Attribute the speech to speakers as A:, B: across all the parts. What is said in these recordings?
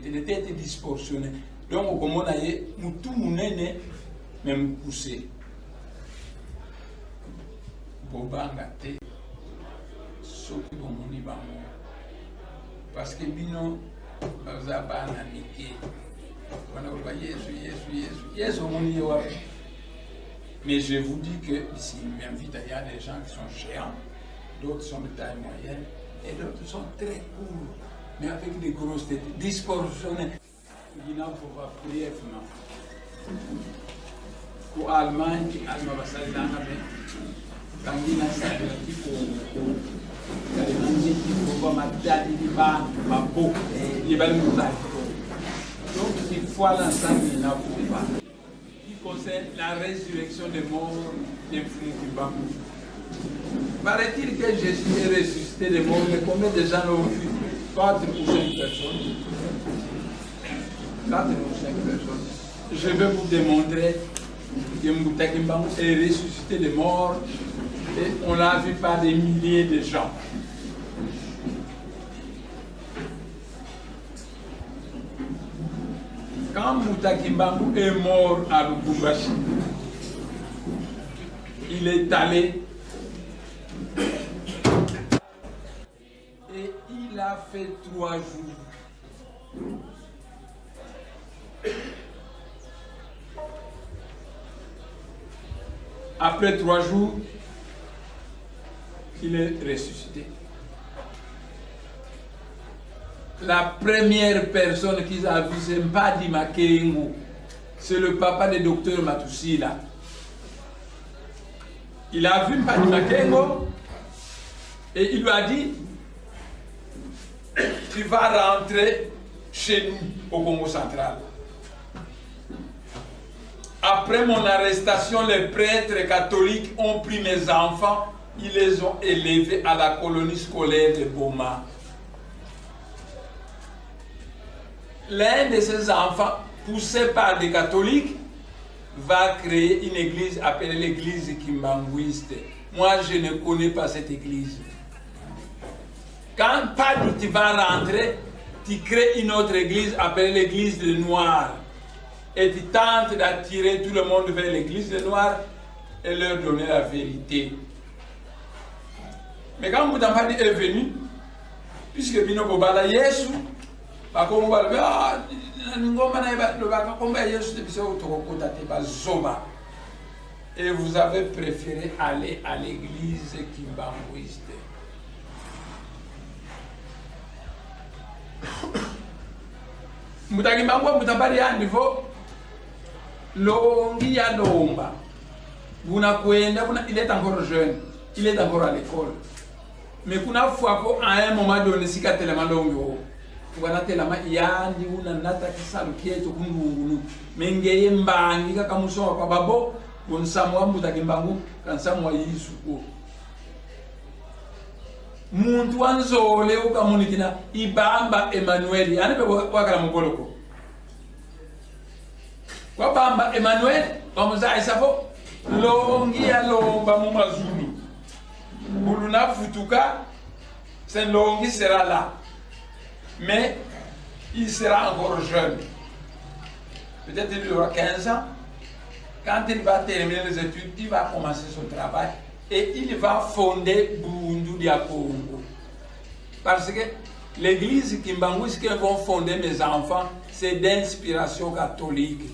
A: Il était disproportionné. Donc, comme on a dit, tout le monde est même poussé. Bobanga te, soki bomoni bango. Parce que bino, bazaba na mike. On a Yesu, omoni wapi. Mais je vous dis que ici, il y a des gens qui sont géants, d'autres sont de taille moyenne, et d'autres sont très courts, mais avec des grosses têtes, disproportionnées. Il n'a pas prier pour l'Allemagne, Allemagne va s'arrêter dans la paix. Quand il a ça, il faut donc il faut l'ensemble, il n'a pas. Concerne la résurrection des morts des Fumukimbangu. Paraît-il que Jésus est ressuscité des morts, mais combien de gens l'ont vu? 4 ou 5 personnes. 4 ou 5 personnes. Je vais vous démontrer que Mutakimbangu est ressuscité des morts et on l'a vu par des milliers de gens. Quand Mutakimbangu est mort à Lubumbashi, il est allé et il a fait 3 jours. Après 3 jours, il est ressuscité. La première personne qu'ils ont vue, c'est Mpadi Makengo. C'est le papa du docteur Matusila. Il a vu Mpadi Makengo et il lui a dit: tu vas rentrer chez nous au Congo central. Après mon arrestation, les prêtres catholiques ont pris mes enfants, ils les ont élevés à la colonie scolaire de Boma. L'un de ces enfants, poussé par des catholiques, va créer une église appelée l'église Kimbanguiste. Moi, je ne connais pas cette église. Quand tu vas rentrer, tu crées une autre église appelée l'église des Noirs. Et tu tentes d'attirer tout le monde vers l'église des Noirs et leur donner la vérité. Mais quand Moutambadi est venu, puisque Bino Bobala Yesu, et vous avez préféré aller à l'église Kimbanguiste. Mutakimbangu Mutabari à niveau longi ya lomba. Il est encore jeune, il est encore à l'école. Mais kuna fois à un moment donné, si tellement longo. Wana telama yandi una nata kisalu kieto kungungunu mengeye mbangi kaka musoma kwa babo bonsamwa Mutakimbangu kansamwa yisuko muntu wanzole ukamunikina ibamba Emmanuel ane wakala mugoloko kwa bamba Emmanuel bamuza isafo longi ya lomba mu mazulu buluna futuka c'est longi sera là. Mais il sera encore jeune. Peut-être qu'il aura 15 ans. Quand il va terminer les études, il va commencer son travail et il va fonder Bundu dia Congo. Parce que l'église Kimbanguiste qu'ils vont fonder mes enfants, c'est d'inspiration catholique.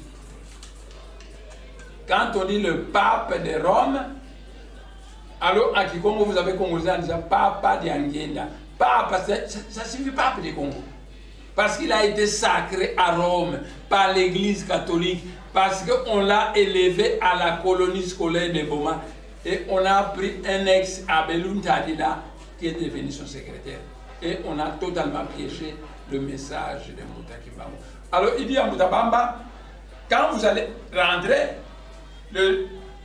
A: Quand on dit le pape de Rome, alors à Kikongo vous avez congolais en disant Papa d'Angenda. Papa, ça signifie pape du Congo. Parce qu'il a été sacré à Rome par l'église catholique. Parce qu'on l'a élevé à la colonie scolaire de Boma. Et on a pris un ex Abelun Tadila qui est devenu son secrétaire. Et on a totalement piégé le message de Mutakimbangu. Alors il dit à Mutabamba, quand vous allez rentrer,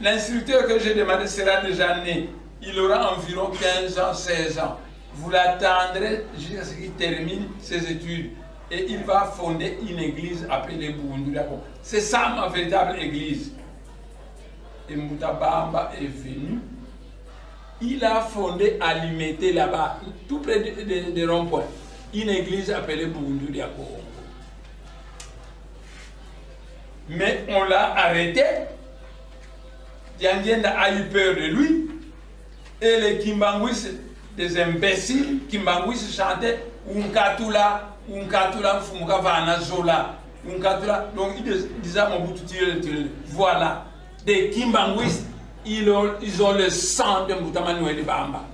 A: l'instructeur que j'ai demandé sera déjà né. Il aura environ 15 ans, 16 ans. Vous l'attendrez jusqu'à ce qu'il termine ses études. Et il va fonder une église appelée Bundu. C'est ça ma véritable église. Et Mutabamba est venu. Il a fondé à Limete là-bas, tout près de Rond-Point, une église appelée Bundu Diakongo. Mais on l'a arrêté. Diangenda a eu peur de lui. Et les Kimbanguis, des imbéciles, Kimbanguis chantaient Unkatula, Unkatula, Fumukavana, Zola, Unkatula. Donc ils disaient à Mobutu, voilà, des Kimbanguis, ils ont le sang de Moutamanuel Bamba.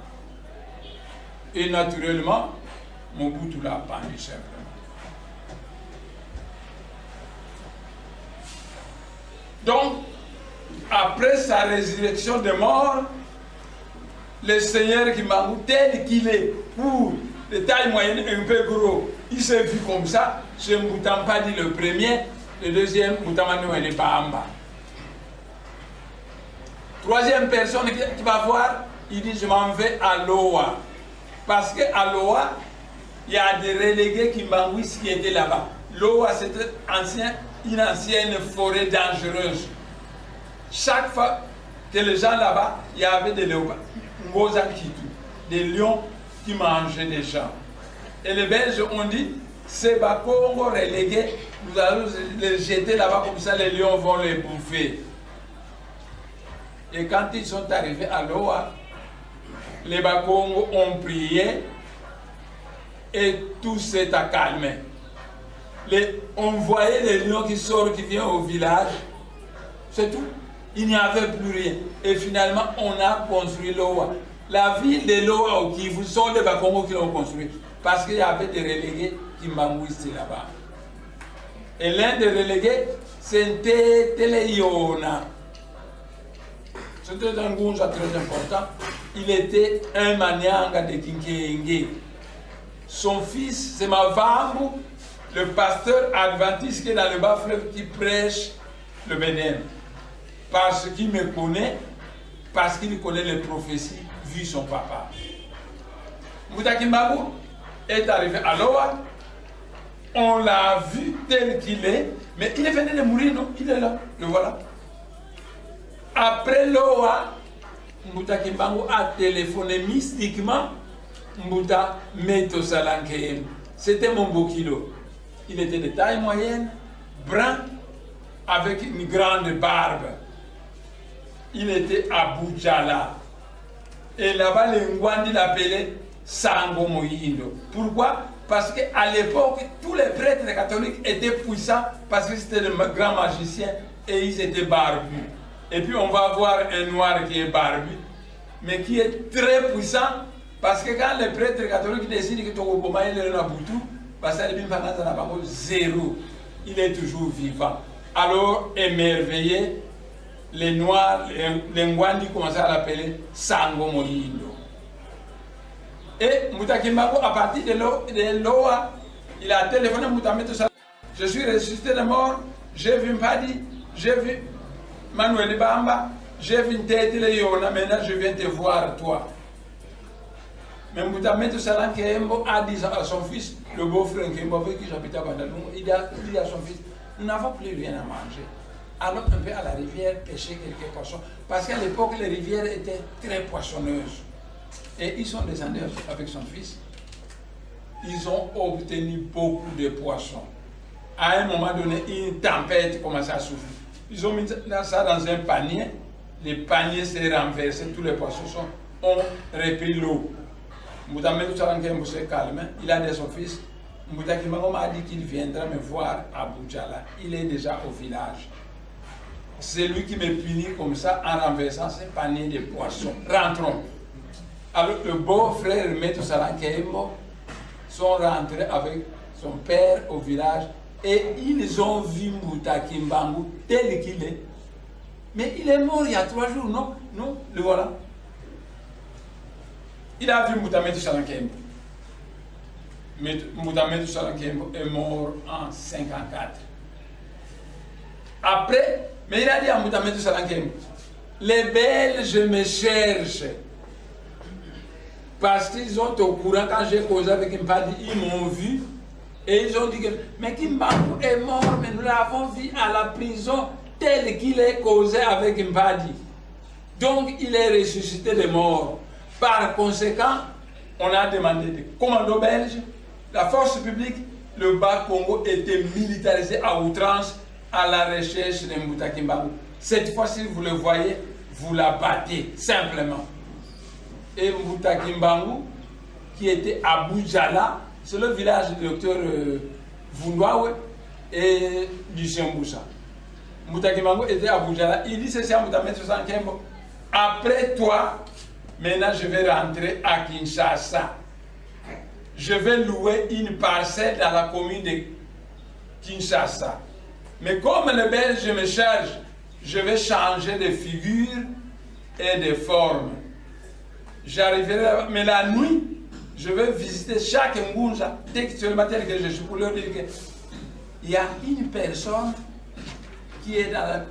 A: Et naturellement, Mobutu l'a pendu simplement. Donc, après sa résurrection de mort, le Seigneur Kimbangu, tel qu'il est, pour les tailles moyennes un peu gros, il s'est vu comme ça. C'est Moutampadi le premier, le deuxième, Moutamanuel Bamba. Troisième personne qui va voir, il dit je m'en vais à Loa. Parce qu'à Loa, il y a des relégués Kimbanguis qui étaient là-bas. Loa, c'était une ancienne forêt dangereuse. Chaque fois que les gens là-bas, il y avait des léopards, des lions qui mangeaient des gens. Et les Belges ont dit, ces Bakongo relégués, nous allons les jeter là-bas comme ça, les lions vont les bouffer. Et quand ils sont arrivés à Loa, les Bakongo ont prié et tout s'est calmé. On voyait les lions qui sortent, qui viennent au village, c'est tout. Il n'y avait plus rien. Et finalement, on a construit Loa. La ville de Loa au Kivu sont les Bakongo qui l'ont construit. Parce qu'il y avait des relégués qui m'embouissaient là-bas. Et l'un des relégués, c'était Teleyona. C'était un Gunja très important. Il était un Manyanga de Kinkenge. Son fils, c'est Mavambu, le pasteur adventiste qui est dans le bas-fleuve qui prêche le Bénin. Parce qu'il me connaît, parce qu'il connaît les prophéties, vu son papa. Mouta Kimbangu est arrivé à Loa, on l'a vu tel qu'il est, mais il est venu de mourir, non? Il est là, le voilà. Après Loa, Mouta Kimbangu a téléphoné mystiquement Mouta Meto Salankeyem. C'était mon beau kilo. Il était de taille moyenne, brun, avec une grande barbe. Il était à Boudjala. Et là-bas, les Ngwandi l'appelaient Sango Moyindo. Pourquoi? Parce qu'à l'époque, tous les prêtres catholiques étaient puissants parce que c'était des grands magiciens et ils étaient barbus. Et puis on va voir un noir qui est barbu, mais qui est très puissant parce que quand les prêtres catholiques décident que Togoboma est le Nabutu, parce que zéro, il est toujours vivant. Alors, émerveillé, les Noirs, les Ngwandi commençaient à l'appeler Sango Moyindo. Et Mouta Kimbangu, à partir de Loa, il a téléphoné à Mouta Meto Salankeyem. Je suis ressuscité de mort, j'ai vu Mpadi, j'ai vu Manuel Bamba, j'ai vu Ntete Yona, maintenant je viens te voir toi. Mais Mouta Meto Salankeyem a dit à son fils, le beau-frère avec qui j'habitais à Bandalou, il dit à son fils, nous n'avons plus rien à manger. Allons un peu à la rivière pêcher quelques poissons. Parce qu'à l'époque, les rivières étaient très poissonneuses. Et ils sont descendus avec son fils. Ils ont obtenu beaucoup de poissons. À un moment donné, une tempête commençait à souffler. Ils ont mis ça dans un panier. Le panier s'est renversé, tous les poissons ont repris l'eau. Mouta Meto Salankeyem s'est calmé. Il a dit à son fils, Mouta Kimbangu m'a dit qu'il viendra me voir à Boudjala. Il est déjà au village. C'est lui qui me punit comme ça en renversant ce panier de poissons. Rentrons. Alors le beau-frère Meto Salankeyem sont rentrés avec son père au village et ils ont vu Mouta Kimbangu tel qu'il est. Mais il est mort il y a 3 jours, non? Non, le voilà. Il a vu Mouta Meto Salankeyem. Mouta Meto Salankeyem est mort en 1954. Après, mais il a dit à Mouta Meto Salankeyem, les Belges me cherchent. Parce qu'ils sont au courant, quand j'ai causé avec Mpadi, ils m'ont vu. Et ils ont dit que, mais Kimbangu est mort, mais nous l'avons vu à la prison tel qu'il est causé avec Mpadi. Donc il est ressuscité de mort. Par conséquent, on a demandé des commandos belges, la force publique, le Bas-Congo était militarisé à outrance à la recherche de Mbouta Kimbangu. Cette fois-ci, vous le voyez, vous la battez simplement. Et Mbouta Kimbangu, qui était à Boujala, c'est le village du docteur Vunwawe et Lucien Boussa. Mbouta Kimbangu était à Boujala. Il dit ceci à Mbouta Kimbangu. Après toi, maintenant je vais rentrer à Kinshasa. Je vais louer une parcelle dans la commune de Kinshasa. Mais comme les Belges me chargent, je vais changer de figure et de forme. J'arriverai là, mais la nuit, je vais visiter chaque Ngunza. Dès que c'est le matin que je suis pour leur dire qu'il y a une personne qui est dans la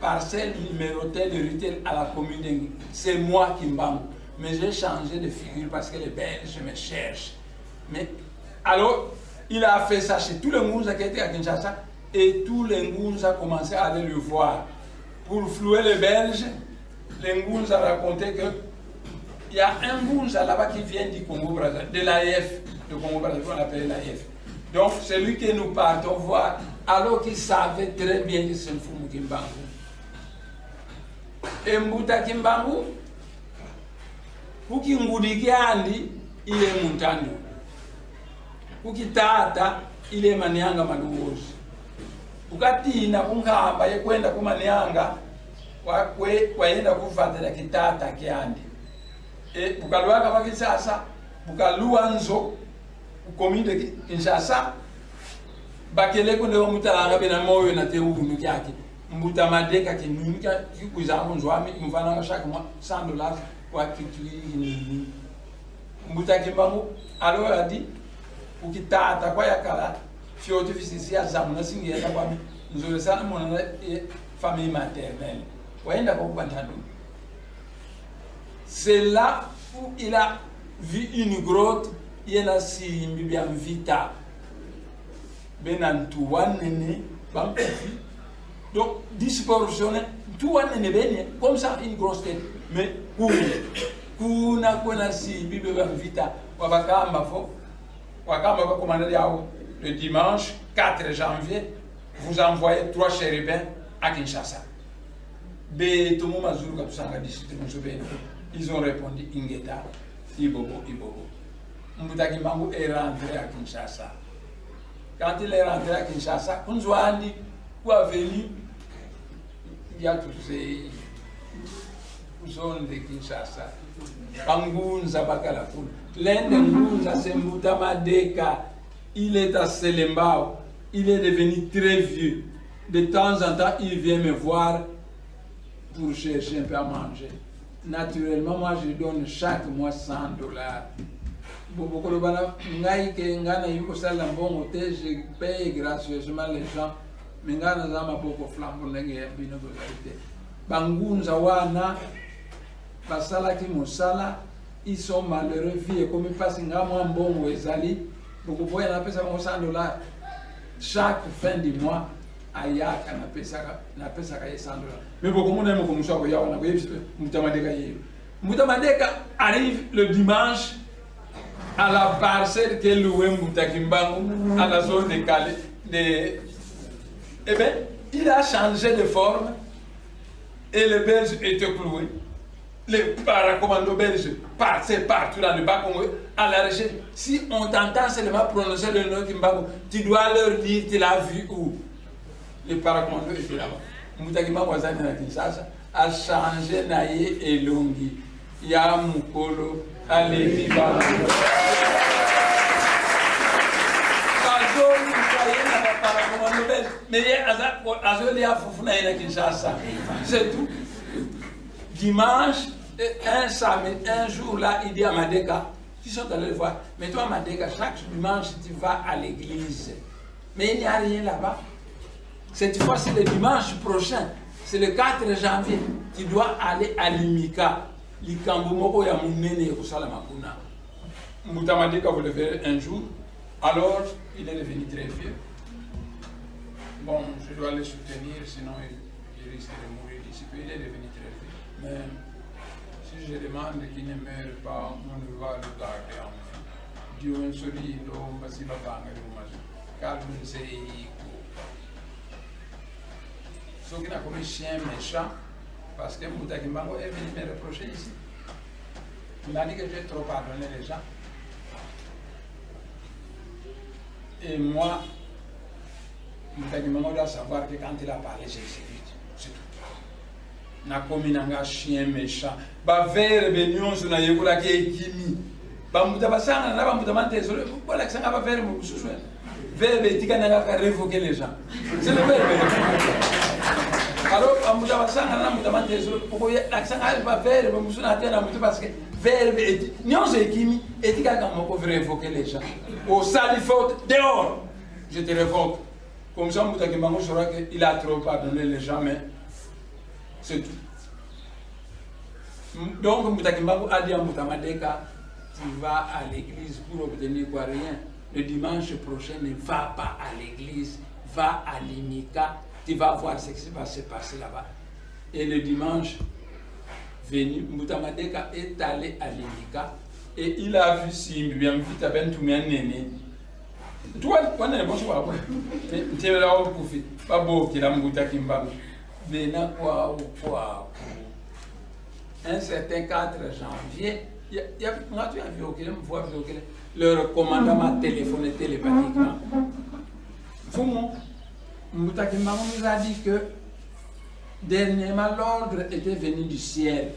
A: parcelle numérotée de Rutel à la commune de Ngunza. C'est moi qui m'en. Mais j'ai changé de figure parce que les Belges me cherchent. Mais alors, il a fait ça chez tous les Ngunza qui étaient à Kinshasa et tous les Ngunza commençaient à aller le voir. Pour flouer les Belges, les Ngunza racontaient que il y a un Ngunza là-bas qui vient du Congo-Brazzaville, de l'AIF, de Congo-Brazzaville, on l'appelait l'AIF. Donc, c'est lui que nous partons voir, alors qu'il savait très bien que c'est le Fumu Kimbangu. Et Mbouta Kimbangu, Uki Ngudiki Andi, il est Muntando. Uki Tata, il est Manianga Manuosi. Ukatina kunkamba yekwenda kumanianga waenda kufatela kitata kiandi bukalwaka pa Kinshasa bukalua nzo ukominde Kinshasa bakele kunde omutalanga bena moyo na teunu kyake Mbuta Madeka kinunika kikuzangu nzwami mfana shaka $100 kwa kitu hii Mbouta Kimbangu alors a dit ukitata kwa yakala fiote fisisi ya zamuna singi ya kwami nzole sana mwana famille maternelle waenda kwa kubantando. C'est là où il a vu une grotte, il a si bien vita benantuanene bampefi donc disproportionné tout anene bene comme ça une grosse tête mais kuna kuna si bibe bien vita wabakamba fo wakamba kwa commandant yao le dimanche 4 janvier vous envoyez 3 chérubins à Kinshasa. Ils ont répondu Ingeta, Ibobo, Ibobo. Mbouta Kimbangu est rentré à Kinshasa. Quand il est rentré à Kinshasa, Kunzwandi, où a venu, il y a tous ces zones de Kinshasa. Bangunza Bakalafun. L'un de Ngunza, c'est Mbouta Madeka. Il est à Selembao. Il est devenu très vieux. De temps en temps, il vient me voir pour chercher un peu à manger. Naturellement, moi, je donne chaque mois $100. Je paye gracieusement les gens. Mais Bangunza wana, basalaki mosala, ils sont malheureux, vie comme ils passent un bon ezali. Beaucoup de gens ont $100 chaque fin du mois. Ayaka na pesa ka $100. Mais beaucoup de gens comme ça Mbouta Madeka arrive le dimanche à la parcelle que loué Mbouta Kimbangu à la zone de Calais. Eh bien, il a changé de forme et les Belges étaient cloués. Les paracommandos belges passaient partout dans le bas Congo à la recherche. Si on t'entend seulement prononcer le nom Kimbangu, tu dois leur dire tu l'as vu où. Les paracommandos étaient là-bas. Mbouta Kimbangu a changé Naye et Longi. Ya Mukolo, Alevi Bango. Mais c'est tout. Dimanche, un jour là, il dit à Madeka, ils sont allés le voir. Mais toi, Madeka, chaque dimanche, tu vas à l'église. Mais il n'y a rien là-bas. Cette fois, c'est le dimanche prochain. C'est le 4 janvier. Tu dois aller à Limika. Likambumoko ya munene kusala makuna. Mbouta Madeka vous le verrez un jour. Alors, il est devenu très vieux. Bon, je dois le soutenir, sinon il risque de mourir d'ici peu. Il est devenu très vieux. Mais si je demande qu'il ne meure pas, on va le garder en vie. Dieu un solide, on va s'y battre. Calme, c'est Ce qui n'a commis chien méchant, parce que Moutakimbango est venu me reprocher ici. Il m'a dit que j'ai trop pardonné les gens. Et moi, Moutakimbango doit savoir que quand il a parlé, j'ai exécuté. C'est tout. Na commis un chien méchant. Ba verbe nyonso na yekola ke ekimi. Ba mutabasanga na ba mutamante solo. Voilà que ça va faire mon souhait. Verbe etika na ka révoquer les gens. C'est le verbe. Alors, mutabasanga na mutamante solo. Pourquoi l'accent va faire mon souhait na mutu parce que verbe etika nyonso ekimi etika ka moko révoquer les gens. Au sali faute dehors. Je te révoque. Comme ça Moutakimbango saura qu'il a trop pardonné les gens mais c'est tout. Donc, Moutakimbango a dit à Moutamadeka, tu vas à l'église pour obtenir quoi? Rien. Le dimanche prochain, ne va pas à l'église, va à l'Imika, tu vas voir ce qui va se passer là-bas. Et le dimanche venu, Moutamadeka est allé à l'Imika et il a vu Simbi, bien vu, tu as bien tout bien néné. Tu vois, on est bon, tu vois, tu es là au Koufi, pas beau qu'il a Moutakimbango. Maintenant, quoi, un certain 4 janvier, moi tu as vu le commandant m'a téléphoné télépathiquement. Foumo, Moutakimbango nous a dit que dernièrement l'ordre était venu du ciel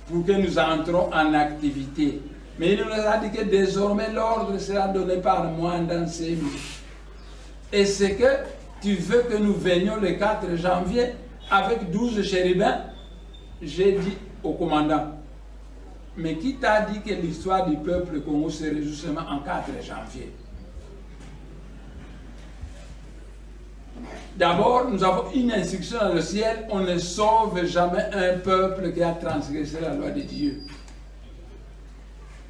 A: pour que nous entrons en activité. Mais il nous a dit que désormais l'ordre sera donné par moi dans 5 minutes. Et c'est que tu veux que nous venions le 4 janvier avec 12 chérubins? J'ai dit au commandant, mais qui t'a dit que l'histoire du peuple Congo se résout seulement en 4 janvier? D'abord, nous avons une instruction dans le ciel, on ne sauve jamais un peuple qui a transgressé la loi de Dieu.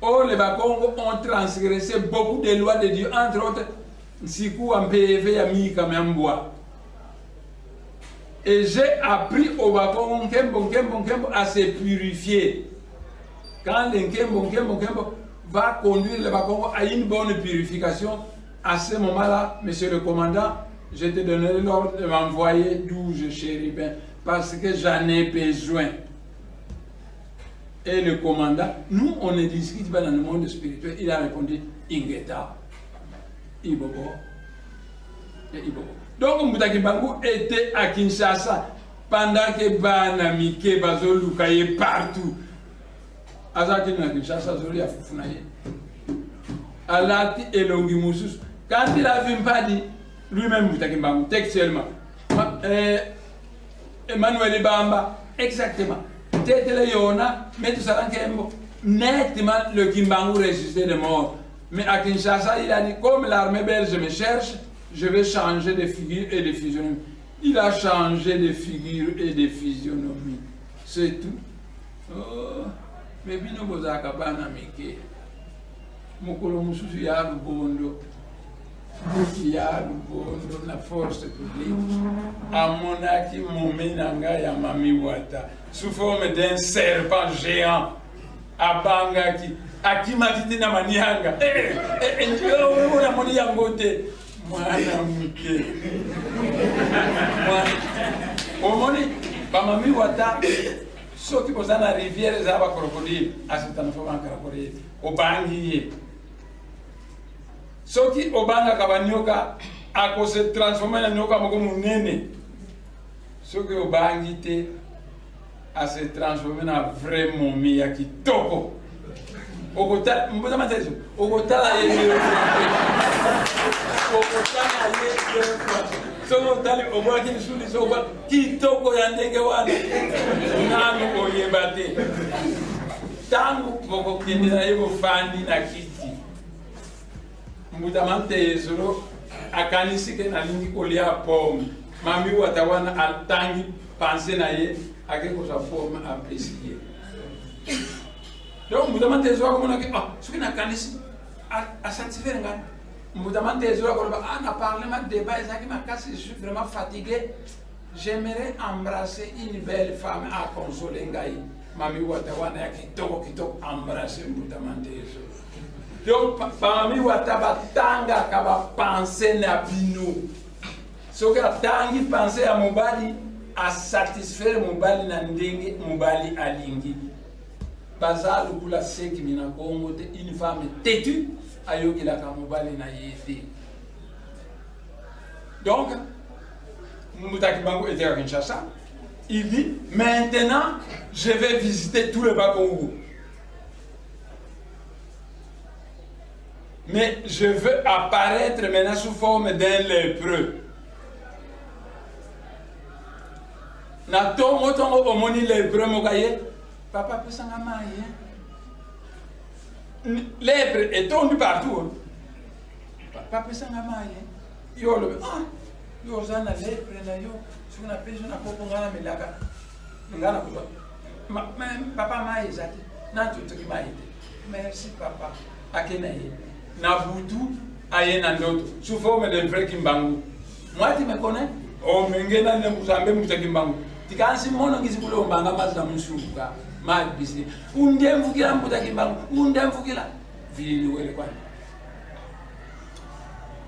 A: Or, les Bakongo ont transgressé beaucoup de lois de Dieu, entre autres, Nsiku Ampeve Yamika Memboa. Et j'ai appris au Bakongo Nkembo à se purifier. Quand le Nkembo va conduire le Bakongo à une bonne purification, à ce moment-là, monsieur le commandant, je te donnerai l'ordre de m'envoyer 12 chérubins parce que j'en ai besoin. Et le commandant, nous on ne discute pas dans le monde spirituel, il a répondu Ingeta, Ibobo et Ibobo. Donc Moutakimbango était à Kinshasa pendant que Bana Mike Bazolukaye partout. Azaki na Kinshasa Zoli a Fufunaye. Alati Elongi Moussous. Quand il a vu Mpadi, lui-même Moutakimbango, textuellement, Emmanuel Bamba, exactement. Tétele Yona, mais tout ça nettement le Kimbangu ressuscité de mort. Mais à Kinshasa, il a dit, comme l'armée belge me cherche, je vais changer de figure et de physionomie. Il a changé de figure et de physionomie. C'est tout. Oh, mais bino bozaka bana mike. Mokolo mususu ya lubondo. Ya lubondo na force publique. Amonaki momenanga ya mami wata. Sous forme d'un serpent géant. Abangaki. Akimatiti na manianga. Ndio wewe moni yango te. Mwana mke. Omoni bamami wata soki bozana rivière za ba crocodile asitana fo ban crocodile obangi soki obanga kabanyoka ako se transformer na nyoka moko munene soki obangi te a se transformer na vrai momie ya kitoko okota mboza matezo okotala yeye okotala yeye so tali obola kini suli so ba kitoko ya ndenge wana nanu oyebate tangu boko kendela yebo fandi na kiti mutamante yezoro akanisike na lingi kolia pomme mami watawana altangi penser na ye akeko sa forme apprécier. Donc mutamante yezoro ko monaki ce qui na kanisi a satisfaire ngana mutamante yezoro ko ba ana parlement débat ezaki makasi, je suis vraiment fatigué. J'aimerais embrasser une belle femme à consoler ngai mami watawana ya kitoko embrasser mutamante yezoro. Donc mami watabatanga kaba penser na bino soki atangi penser ya mobali à satisfaire mobali na ndenge mobali alingi. Bazal kula seki mina Congo te une femme têtue ayoki la mobali na yete. Donc Moutaki Bango était à Kinshasa. Il dit maintenant je vais visiter tout le Bas-Congo. Mais je veux apparaître maintenant sous forme d'un lépreux. Na tongo tongo omoni lépreux mokaye, papa peut s'en amayer. Lèpre est tondu partout. Papa peut s'en amayer. Yo le yo zana lèpre na yo, si on appelle na popo ngana melaka. Ngana ko. Papa maye zati. Na tout qui maye. Merci papa. Akenaye. Na butu aye na ndoto sous forme de vrai Kimbangu. Moi tu me connais? Oh mengena ne muzambe mutakimbangu. Tikansi mono ngizikulo mbanga mazza musuka. Ma bisi. Unde mvukira mutakimbangu. Unde mvukira. Vili wele kwa.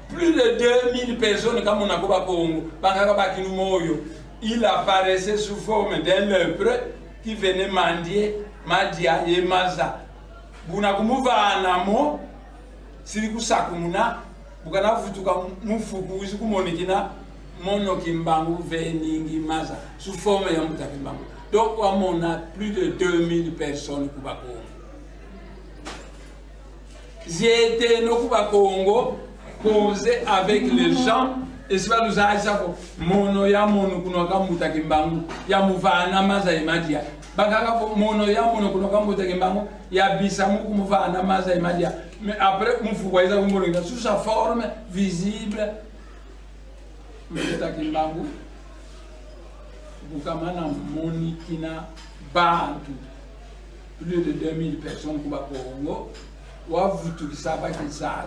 A: Plus de 2000 personnes comme on a koba Congo. Bangaka bakinu moyo. Il apparaissait sous forme d'un lépreux qui venait mendier madia et maza. Buna kumuva anamo siriku sakumuna bukana futuka mufuku iziku monikina mono Kimbangu veningi maza sous forme ya mutakimbangu. Donc on a plus de 2000 personnes kuba Congo. J'ai été no kuba Congo causé avec les gens et c'est pas nous a ça mono ya mono kunoka mutakimbangu ya muvana maza imadia. Bakaka mono ya mono kunoka mutakimbangu ya bisamu kumuvana maza imadia. Mais après, sous sa forme visible, Mutakimbangu, Bukamana Monikina Bantu, plus de 2000 personnes qui sont au Congo, Wavutu qui savent qu'il ça.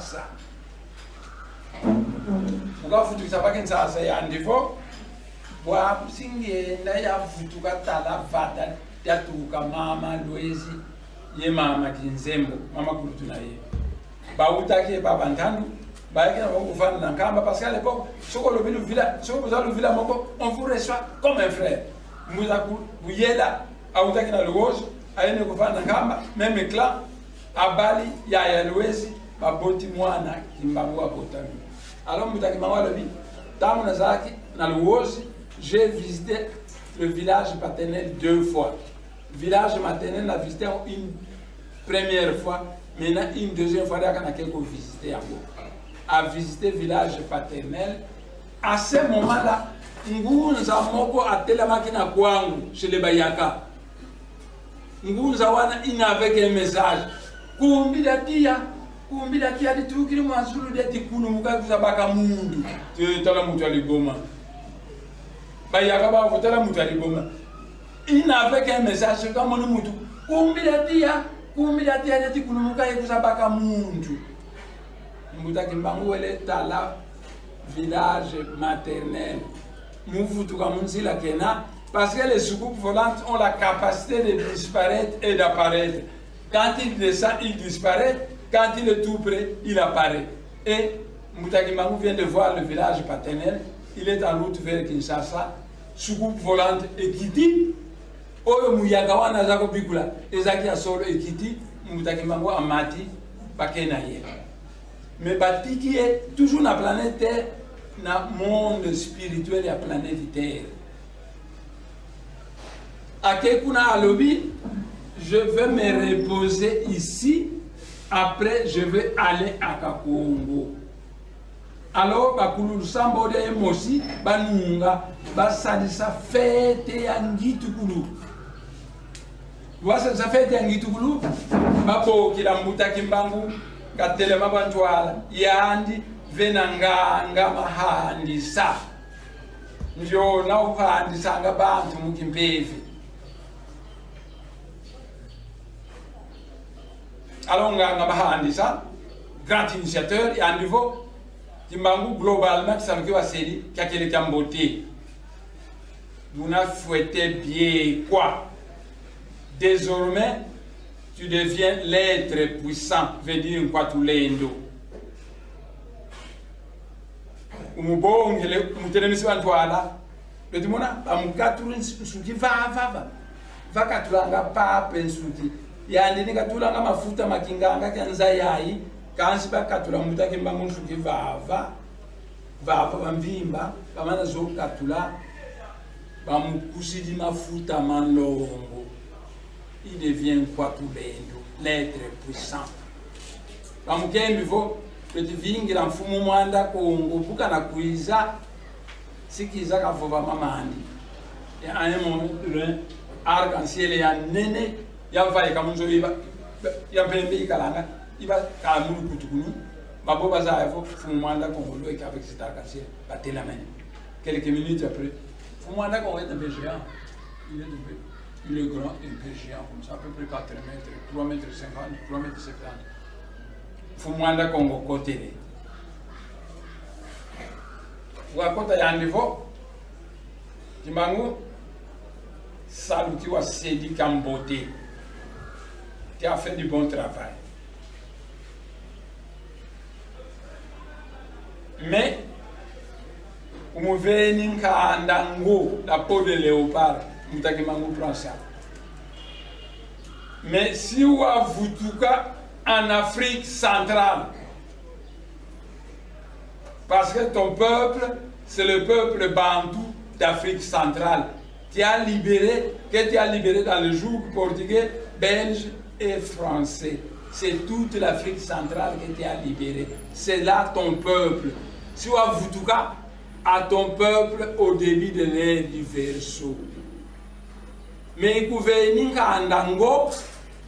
A: Wavutu qui savent qu'il ça, il y a un défaut. Wabusinge, là, il y a Vutu Katala Vada, Yatuka Mama, Loezi, Yemama Kinzembo, Mama Kulutunaye. Bautaki baba ntandu baiki na bongo fana na kamba parce qu'à l'époque soko le village soko vous le village moko on vous reçoit comme un frère muzaku buyela autaki na logozo ayene ko fana na kamba même clan abali ya Lwezi baboti mwana Kimbangu abotami alors mutaki mangwa lobi tamu na zaki na logozo j'ai visité le village paternel 2 fois village maternel n'a visité une première fois. Maintenant, une deuxième fois, il y a quelqu'un visité à visiter le village paternel. À ce moment-là, Ngunza Moko a tellement na kwangu chez les Bayaka. Ngunza wana ina avec un message. Kumbila tia di tukiri mazuru de tikunu muka kuzabaka mundu. Tala mutu aliboma. Bayaka ba votala mutu aliboma. Ina avec un message comme on mutu. Kumbila tia de kunumuka ekuzabaka muntu Mutakimbangu wele tala village maternel mufutuka munzila kena parce que les soucoupes volantes ont la capacité de disparaître et d'apparaître. Quand il descend, il disparaît. Quand il est tout près, il apparaît. Et Mutakimbangu vient de voir le village paternel. Il est en route vers Kinshasa. Soucoupe volante et qui dit oyo muyaga wana zako bikula ezaki ya solo ekiti Mutakimbangu amati bakena ye mais batiki est toujours na planète Terre na monde spirituel ya planète Terre akekuna alobi je vais me reposer ici après je vais aller à Kakongo. Alors bakulu sambo de emosi banunga basalisa fete ya Ngitukulu. Wasa zafete Ngitukulu bako kila Mutakimbangu katelema bantwala yandi venanga mahandisa njo na uhandisa ngabantu mukimbevi. Alors nga mahandisa grand initiateur et à niveau Kimbangu globalement qui s'en série qui a quel Camboté. Vous n'avez fouetté bien quoi? Désormais, tu deviens l'être puissant, veut dire quoi tout l'endo. Umubongele mutelemisi bantwala petit mona amukatula nsuki va katulanga pape nsuki yandi nikatulanga mafuta makinganga kanza yayi kansi bakatula muta kimbangu nsuki vava bamvimba bamana zokatula bamukusidi mafuta malongo. Il devient quoi tout bendo, l'être puissant. Bamukembi vo petit vingira mfumu mwanda kongo buka na kuiza sikiza kavova mamandi. Et à un moment le arc-en-ciel ya nene ya vaye kamunzo iba ya pembe kalanga iba kamulu kutukuni babo baza fo mfumu mwanda kongo lo avec cet arc-en-ciel battait la main. Quelques minutes après mfumu mwanda kongo est un peu géant. Il est grand, il est géant comme ça, à peu près 4 mètres, 3 mètres 50, 3 mètres 70. Fumwanda Congo côté. Wakota yandivo, Timangu, Saluki wa Sedi Kambote, qui a fait du bon travail. Mais, Umuveni Kandango, la peau de léopard, prend ça. Mais si vous avez en Afrique centrale, parce que ton peuple, c'est le peuple bantou d'Afrique centrale, qui a libéré, que tu as libéré dans le joug portugais, belge et français. C'est toute l'Afrique centrale que tu as libéré. C'est là ton peuple. Si vous avez à ton peuple au début de l'ère du Verseau. Mais Kouveninka Andango,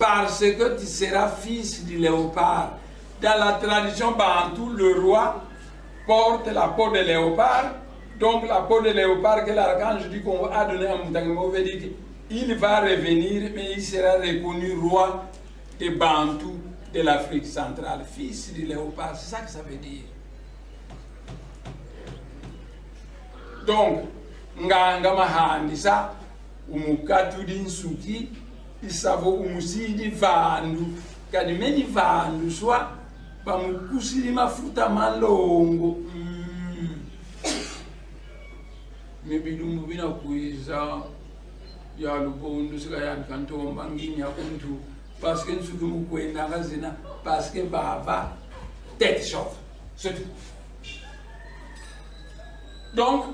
A: parce que tu seras fils du léopard. Dans la tradition bantou, le roi porte la peau de léopard. Donc la peau de léopard que l'archange du Congo a donné à Moutangemo veut dire qu'il va revenir, mais il sera reconnu roi des bantous de l'Afrique centrale. Fils du léopard, c'est ça que ça veut dire. Donc, Nganga Mahandisa, umukatudi nsuki isavo umusidi vandu kadimeni vandu swa bamukusidi mafuta malongo mebidumbu bina kuiza ya lubondo sika ya kantomba ngini ya kuntu parce que nsuki mukwenda ngazina parce que bava tête chauffe c'est tout. Donc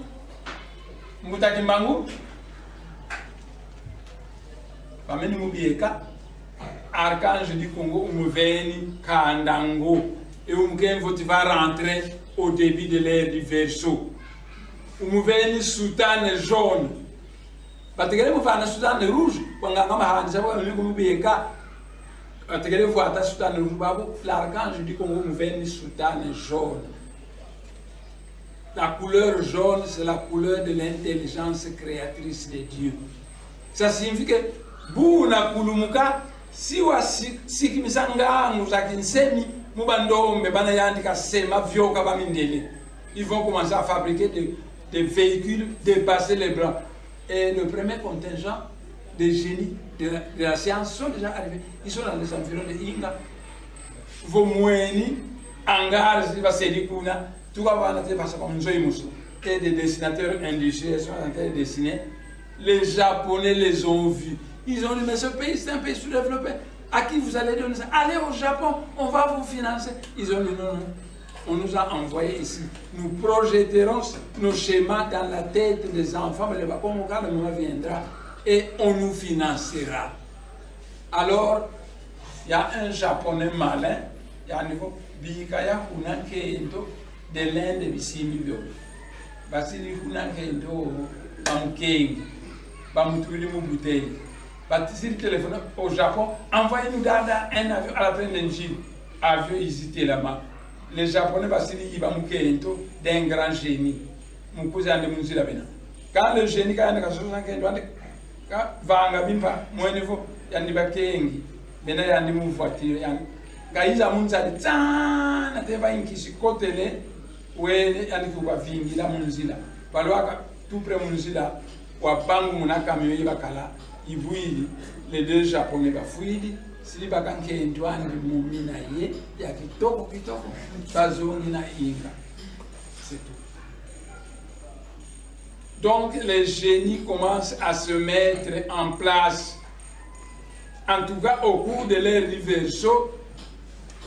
A: mutaki mangu Pameni Mubieka, archange du Congo, Umuveni, Kandango, et Umkenvo, tu vas rentrer au début de l'ère du Verseau. Umuveni, soutane jaune. Pategele Moufana, soutane rouge, Wangama Hansa, Mubieka, Pategele Fouata, soutane rouge, l'archange du Congo, Umuveni, soutane jaune. La couleur jaune, c'est la couleur de l'intelligence créatrice de Dieu. Ça signifie que Buna kulumuka siwa sikimisanga muzakinsemi mubandombe bana yandika sema vyoka bamindele. Ils vont commencer à fabriquer des véhicules dépasser les blancs. Et le premier contingent des génies de la science sont déjà arrivés. Ils sont dans les environs de Inga. Vomweni, Angar, Vasedikuna, tout va être passé comme Nzoïmoussou. Et des dessinateurs industriels sont en train de dessiner. Les Japonais les ont vus. Ils ont dit, mais ce pays, c'est un pays sous-développé. À qui vous allez donner ça? Allez au Japon, on va vous financer. Ils ont dit, non, non. On nous a envoyés ici. Nous projetterons nos schémas dans la tête des enfants, mais le moment viendra et on nous financera. Alors, il y a un Japonais malin, il y a un niveau, Bikaya Hunakendo, de l'Inde, Bissimibio. Basili Hunakendo, Bamkeng, Bamutuli Mubutei. Baptiste le téléphone au Japon, envoyez-nous un avion à la fin d'un jour. Avion hésité là-bas. Les Japonais, ils vont d'un grand génie. Quand le génie, quand il y a un bimpa, moi, il faut y a des bakengi. Maintenant, il y a des voitures. Quand ils ont dit, tiens, il y a un qui se côté, oui, il y a des qui la munzila. Paloaka, tout près munzila, ou à Bangu, mon camion, il va kala. Les deux Japonais bafouili, si bakanke ndwani mumina ye, ya kitoko bazongi na inga. C'est tout. Donc les génies commencent à se mettre en place. En tout cas, au cours de leur verso,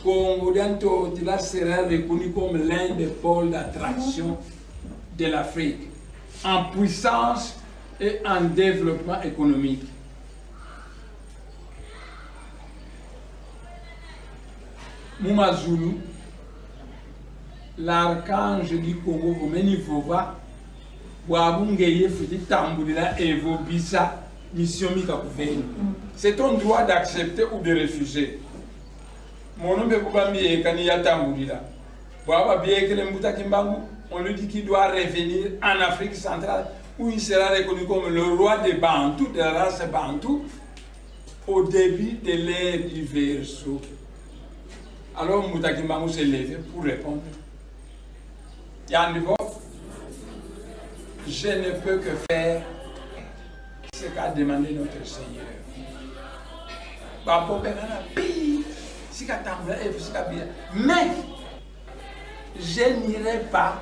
A: Congo d'Antotila sera reconnu comme l'un des pôles d'attraction de l'Afrique, en puissance et en développement économique. Mouma Zulu, l'archange du Congo, Vomeni-Vova, Wabungeye Fiti Tambourila et Vobisa, mission Mika. C'est ton droit d'accepter ou de refuser. Mon nom est Boubambi et Kania Tambourila. On lui dit qu'il doit revenir en Afrique centrale, où il sera reconnu comme le roi des Bantous, de la race Bantou, au début de l'ère du Verseau. Alors Moutaki Mbangou s'est levé pour répondre. Yannivo, je ne peux que faire ce qu'a demandé notre Seigneur. Mais je n'irai pas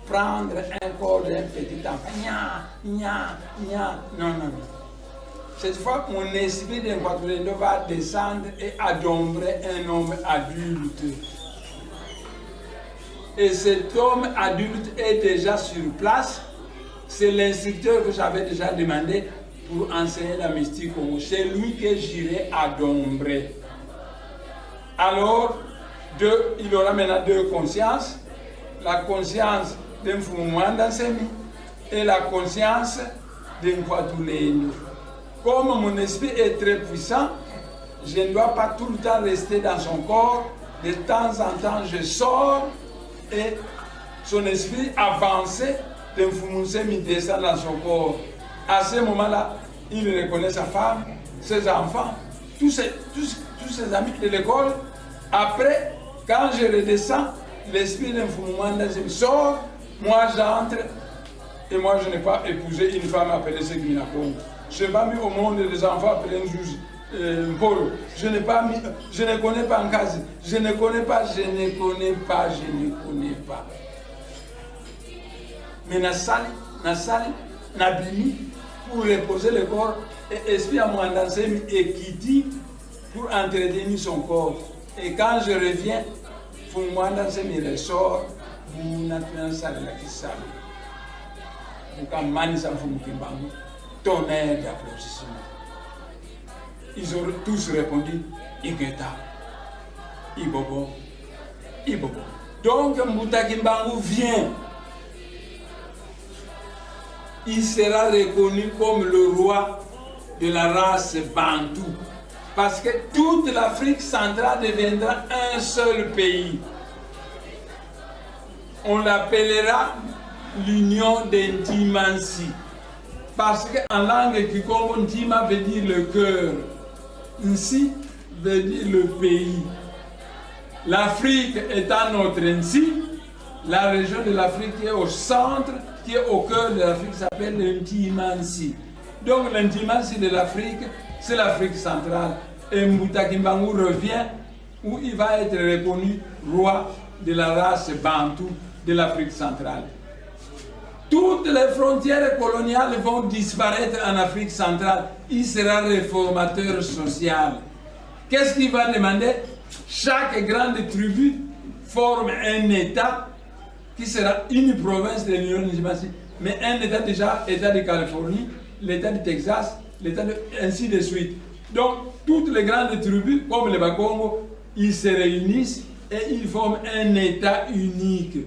A: prendre un corps d'un petit enfant. Non. Cette fois, mon esprit d'un Quatuléndo va descendre et adombrer un homme adulte. Et cet homme adulte est déjà sur place. C'est l'instructeur que j'avais déjà demandé pour enseigner la mystique. C'est lui que j'irai adombrer. Alors, il aura maintenant deux consciences. La conscience d'un Fumouandansemi et la conscience d'un Quatuléndo. Comme mon esprit est très puissant, je ne dois pas tout le temps rester dans son corps. De temps en temps, je sors et son esprit avancé d'un Fumounsemi descend dans son corps. À ce moment-là, il reconnaît sa femme, ses enfants, tous ses amis de l'école. Après, quand je redescends, l'esprit d'un Fumoumandansemi sort, moi j'entre et moi je n'ai pas épousé une femme appelée Segmina Congo. Je n'ai pas mis au monde des enfants appelés Mpolo. Je ne connais pas Nkazi. Je ne connais pas. Mais Nassali, Nabimi, pour reposer le corps, et esprit à moi Ndansemi et Kiti pour entretenir son corps. Et quand je reviens, pour moi Ndansemi ressort, vous n'avez pas de ça. Vous quand Manisa Fumukimbangu. Tonnerre d'applaudissements. Ils ont tous répondu Igeta, Ibobo. Donc Moutaki Mbangou vient. Il sera reconnu comme le roi de la race Bantou. Parce que toute l'Afrique centrale deviendra un seul pays. On l'appellera l'Union d'Intimancy. Parce qu'en langue Kikongo, Ntima veut dire le cœur. Nsi veut dire le pays. L'Afrique étant notre Nsi, la région de l'Afrique qui est au centre, qui est au cœur de l'Afrique, s'appelle l'Intimancy. Donc l'Intimancy de l'Afrique, c'est l'Afrique centrale. Et Moutaki Mbangou revient où il va être reconnu roi de la race Bantou de l'Afrique centrale. Toutes les frontières coloniales vont disparaître en Afrique centrale. Il sera réformateur social. Qu'est-ce qu'il va demander? Chaque grande tribu forme un État qui sera une province de l'Union d'Intimancy, mais un État déjà, État de Californie, l'État du Texas, l'État de... ainsi de suite. Donc, toutes les grandes tribus, comme les Bakongo, ils se réunissent et ils forment un État unique.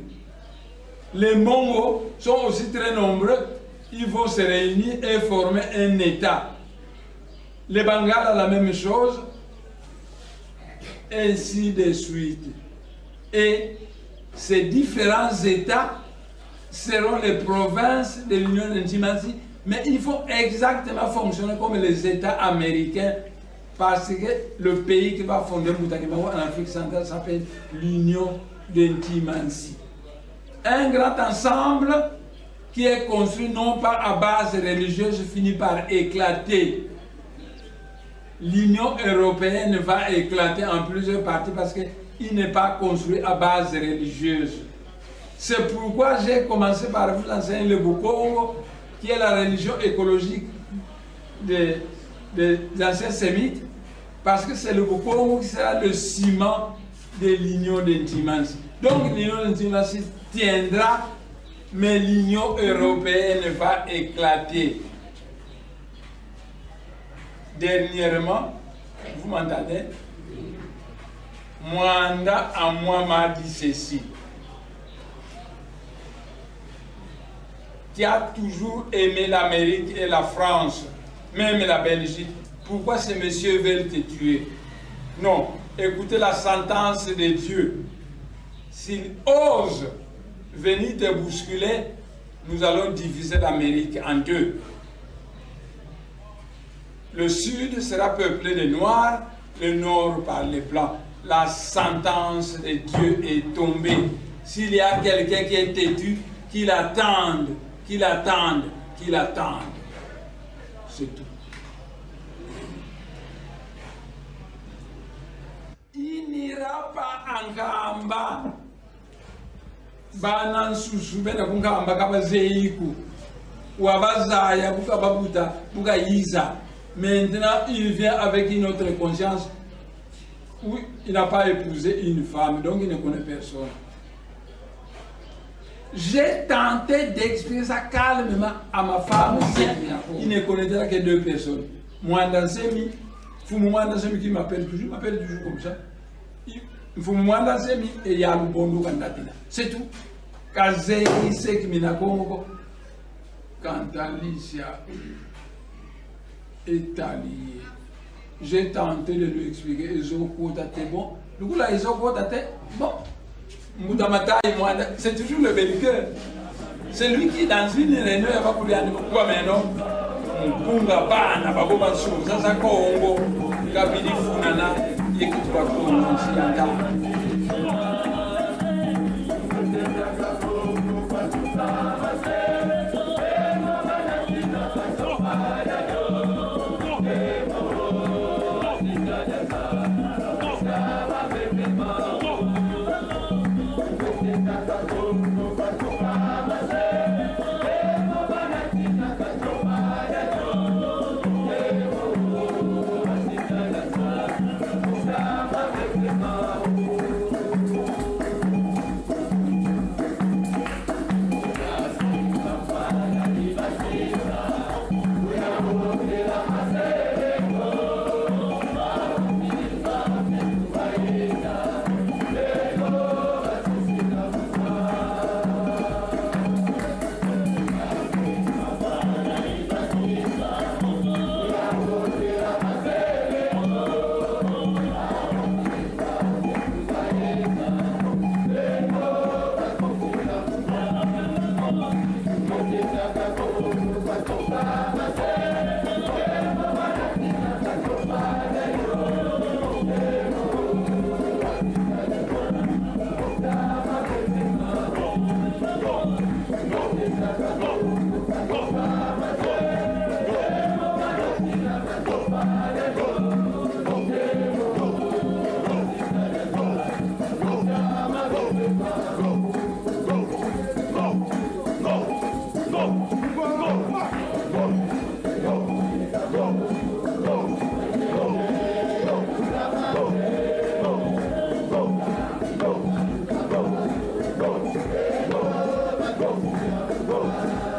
A: Les Mongos sont aussi très nombreux, ils vont se réunir et former un État. Les Bengales, la même chose, ainsi de suite. Et ces différents États seront les provinces de l'Union d'Intimancy, mais il faut exactement fonctionner comme les États américains, parce que le pays qui va fonder Moutaki Mbangou en Afrique centrale s'appelle l'Union d'Intimancy. Un grand ensemble qui est construit non pas à base religieuse finit par éclater. L'Union européenne va éclater en plusieurs parties parce qu'il n'est pas construit à base religieuse. C'est pourquoi j'ai commencé par vous enseigner le Bukongo, qui est la religion écologique des anciens sémites, parce que c'est le Bukongo qui sera le ciment de l'union d'Intimancy. Donc l'union d'Intimancy tiendra, mais l'union européenne va éclater. Dernièrement, vous m'entendez? Mwanda à moi m'a dit ceci. Qui a toujours aimé l'Amérique et la France, même la Belgique. Pourquoi ces messieurs veulent te tuer? Non, écoutez la sentence de Dieu. S'ils osent venir te bousculer, nous allons diviser l'Amérique en deux. Le sud sera peuplé de noirs, le nord par les blancs. La sentence de Dieu est tombée. S'il y a quelqu'un qui est têtu, qu'il attende, qu'il attende, qu'il attende. C'est tout. Il n'ira pas en Gamba. Banan susu bena kungamba kabazeiku. Wabazaya bukababuta bukayiza. Maintenant, il vient avec une autre conscience où il n'a pas épousé une femme, donc il ne connaît personne. J'ai tenté d'expliquer ça calmement à ma femme, il ne connaîtra que deux personnes. Mwanda Semi, Mwanda Semi qui m'appelle toujours comme ça. Mwanda Semi et Yalubondo Kandatina. C'est tout. Kazei Sek Minakongo, Kantalicia est allié. J'ai tenté de lui expliquer, ils ont quoté bon. Du coup là, ils ont quoté bon. Moudamata et moi, c'est toujours le belliqueur. C'est lui qui, dans une réunion, il va pour lui dire pourquoi maintenant, Mpunga Bana, Babobansu, Sasa Kongo, Kabidi Funana, Yekutu Bakongo, Sianda. Go.